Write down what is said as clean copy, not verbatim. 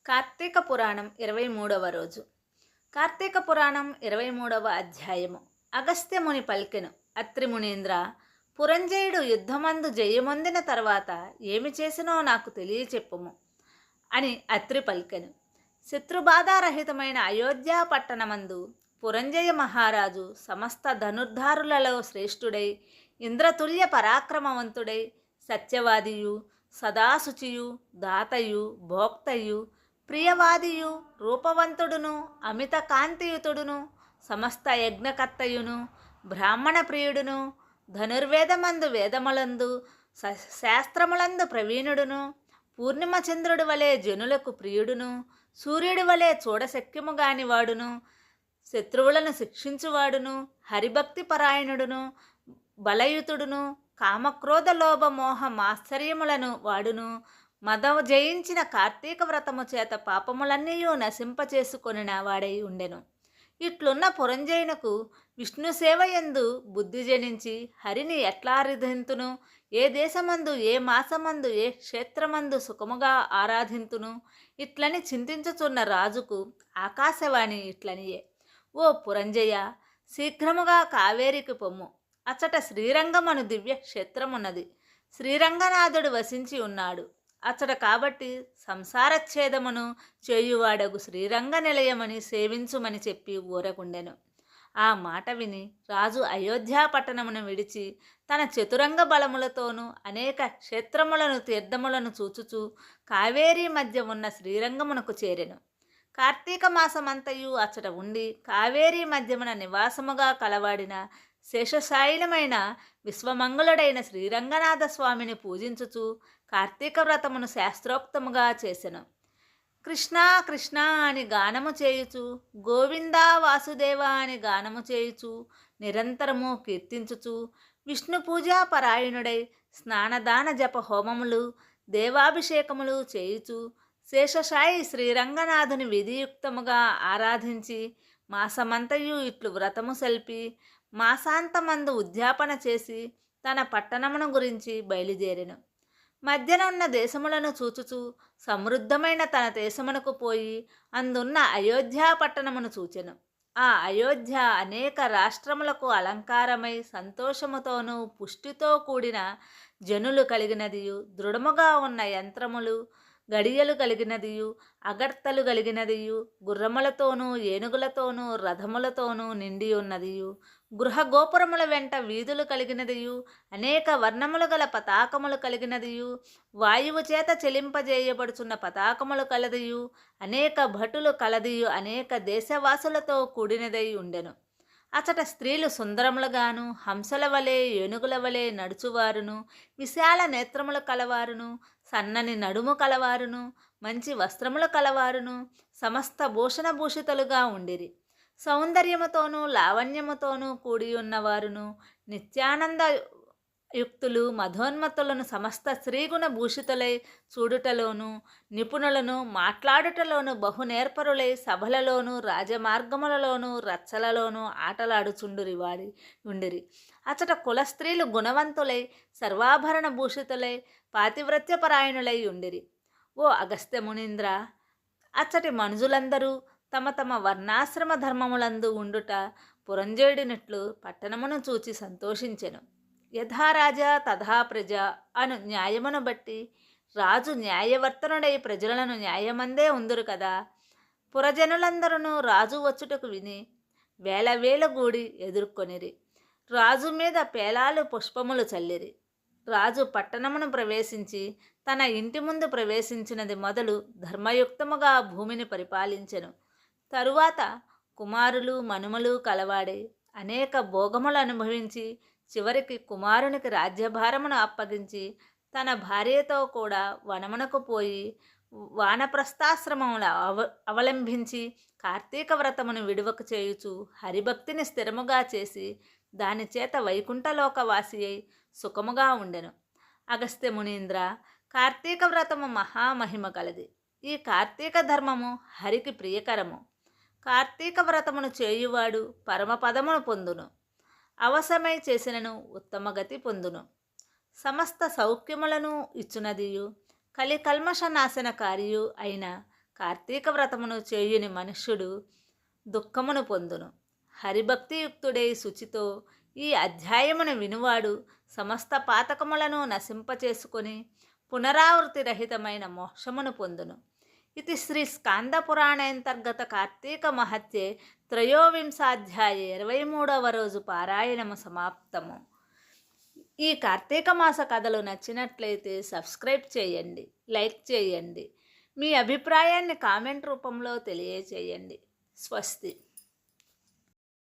కార్తీక పురాణం 23వ రోజు. కార్తీక పురాణం 23వ అధ్యాయము. అగస్త్యముని పలికెను. అత్రి మునీంద్ర, పురంజయుడు యుద్ధమందు జయమొందిన తర్వాత ఏమి చేసినో నాకు తెలియచెప్పుము అని అత్రి పలికెను. శత్రుబాధారహితమైన అయోధ్య పట్టణమందు పురంజయ మహారాజు సమస్త ధనుర్ధారులలో శ్రేష్ఠుడై, ఇంద్రతుల్య పరాక్రమవంతుడై, సత్యవాదియు, సదాశుచియు, దాతయు, భోక్తయు, ప్రియవాదియు, రూపవంతుడును, అమిత కాంతియుతుడును, సమస్త యజ్ఞకర్తయును, బ్రాహ్మణ ప్రియుడును, ధనుర్వేదమందు వేదములందు శాస్త్రములందు ప్రవీణుడును, పూర్ణిమ చంద్రుడి వలె జనులకు ప్రియుడును, సూర్యుడి వలె చూడశక్యము గానివాడును, శత్రువులను శిక్షించువాడును, హరిభక్తి పరాయణుడును, బలయుతుడును, కామక్రోధ లోభ మోహ మాశ్చర్యములను వాడును, మదము జయించిన కార్తీక వ్రతము చేత పాపములన్నీయూ నశింపచేసుకొనిన వాడై ఉండెను. ఇట్లున్న పురంజయునకు విష్ణు సేవయందు బుద్ధి జనించి హరిని ఎట్లా ఆరాధింతును, ఏ దేశమందు, ఏ మాసమందు, ఏ క్షేత్రమందు సుఖముగా ఆరాధింతును ఇట్లని చింతించుచున్న రాజుకు ఆకాశవాణి ఇట్లనియే. ఓ పురంజయ, శీఘ్రముగా కావేరికి పొమ్ము. అచ్చట శ్రీరంగమను దివ్య క్షేత్రమున్నది. శ్రీరంగనాథుడు వసించి ఉన్నాడు అచ్చట. కాబట్టి సంసారచ్ఛేదమును చేయువాడగు శ్రీరంగ నిలయమని సేవించుమని చెప్పి ఊరకుండెను. ఆ మాట విని రాజు అయోధ్యా పట్టణమును విడిచి తన చతురంగ బలములతోనూ అనేక క్షేత్రములను తీర్థములను చూచుచూ కావేరీ మధ్య ఉన్న శ్రీరంగమునకు చేరెను. కార్తీక మాసమంతయు అచ్చట ఉండి కావేరీ మధ్యమున నివాసముగా కలవాడిన శేషశాయిలమైన విశ్వమంగళుడైన శ్రీరంగనాథ స్వామిని పూజించుచు కార్తీక వ్రతమును శాస్త్రోక్తముగా చేసెను. కృష్ణ కృష్ణ అని గానము చేయుచు, గోవిందా వాసుదేవ అని గానము చేయుచు, నిరంతరము కీర్తించుచు, విష్ణు పూజా పరాయణుడై స్నానదాన జప హోమములు, దేవాభిషేకములు చేయుచు, శేషశాయి శ్రీరంగనాథుని విధియుక్తముగా ఆరాధించి మాసమంతయు ఇట్లు వ్రతము సెల్పి మాసాంతమందు ఉద్యాపన చేసి తన పట్టణమును గురించి బయలుదేరెను. మధ్యనున్న దేశములను చూచుచూ సమృద్ధమైన తన దేశమునకు పోయి అందున్న అయోధ్యా పట్టణమును చూచెను. ఆ అయోధ్య అనేక రాష్ట్రములకు అలంకారమై సంతోషముతోనూ పుష్టితో కూడిన జనులు కలిగినదియు, దృఢముగా ఉన్న యంత్రములు గడియలు కలిగినదియు, అగర్తలు కలిగినదియు, గుర్రములతోనూ ఏనుగులతోనూ రథములతోనూ నిండి ఉన్నదియు, గృహ గోపురముల వెంట వీధులు కలిగినదియు, అనేక వర్ణములు గల పతాకములు కలిగినదియు, వాయువు చేత చెలింపజేయబడుచున్న పతాకములు కలదియు, అనేక భటులు కలదియు, అనేక దేశవాసులతో కూడినదై ఉండెను. అచట స్త్రీలు సుందరములుగాను, హంసల వలె, ఏనుగుల వలె నడుచువారును, విశాల నేత్రములు కలవారును, సన్నని నడుము కలవారును, మంచి వస్త్రములు కలవారును, సమస్త భూషణభూషితులుగా ఉండిరి. సౌందర్యముతోనూ లావణ్యముతోనూ కూడి ఉన్నవారును, నిత్యానంద యుక్తులు, మధోన్మతులను, సమస్త స్త్రీగుణ భూషితులై చూడుటలోను నిపుణులను, మాట్లాడుటలోను బహునేర్పరులై సభలలోను రాజమార్గములలోను రచ్చలలోనూ ఆటలాడుచుండురి వాడి ఉండిరి. అచట కుల స్త్రీలు గుణవంతులై సర్వాభరణ భూషితులై పాతివ్రత్యపరాయణులై ఉండిరి. ఓ అగస్త్య మునీంద్ర, అచ్చటి మనుజులందరూ తమ తమ వర్ణాశ్రమ ధర్మములందు ఉండుట పురంజయుడినట్లు పట్టణమును చూచి సంతోషించెను. యథా రాజా తథా ప్రజ అను న్యాయమును బట్టి రాజు న్యాయవర్తనుడై ప్రజలను న్యాయమందే ఉందురు కదా. పురజనులందరూ రాజు వచ్చుటకు విని వేల వేల గూడి ఎదుర్కొనిరి. రాజు మీద పేలాలు పుష్పములు చల్లిరి. రాజు పట్టణమును ప్రవేశించి తన ఇంటి ముందు ప్రవేశించినది మొదలు ధర్మయుక్తముగా భూమిని పరిపాలించెను. తరువాత కుమారులు మనుమలు కలవాడే అనేక భోగములు అనుభవించి చివరికి కుమారునికి రాజ్యభారమును అప్పగించి తన భార్యతో కూడా వనమునకు పోయి వానప్రస్థాశ్రమమును అవలంబించి కార్తీక వ్రతమును విడువక చేయుచు హరిభక్తిని స్థిరముగా చేసి దాని చేత వైకుంఠలోకవాసి అయి సుఖముగా ఉండెను. అగస్త్య మునీంద్ర, కార్తీక వ్రతము మహామహిమ కలది. ఈ కార్తీక ధర్మము హరికి ప్రియకరము. కార్తీక వ్రతమును చేయువాడు పరమపదమును పొందును. అవసరమై చేసినను ఉత్తమ గతి పొందును. సమస్త సౌఖ్యములను ఇచ్చునదియు కలికల్మష నాశనకారియు అయిన కార్తీక వ్రతమును చేయుని మనుష్యుడు దుఃఖమును పొందును. హరిభక్తియుక్తుడై శుచితో ఈ అధ్యాయమును వినువాడు సమస్త పాతకములను నశింపచేసుకొని పునరావృతి రహితమైన మోక్షమును పొందును. ఇది శ్రీ స్కాంద పురాణాంతర్గత కార్తీక మహత్యే త్రయోవింశాధ్యాయే 23వ రోజు పారాయణము సమాప్తము. ఈ కార్తీక మాస కథలు నచ్చినట్లయితే సబ్స్క్రైబ్ చేయండి, లైక్ చేయండి, మీ అభిప్రాయాన్ని కామెంట్ రూపంలో తెలియచేయండి. స్వస్తి.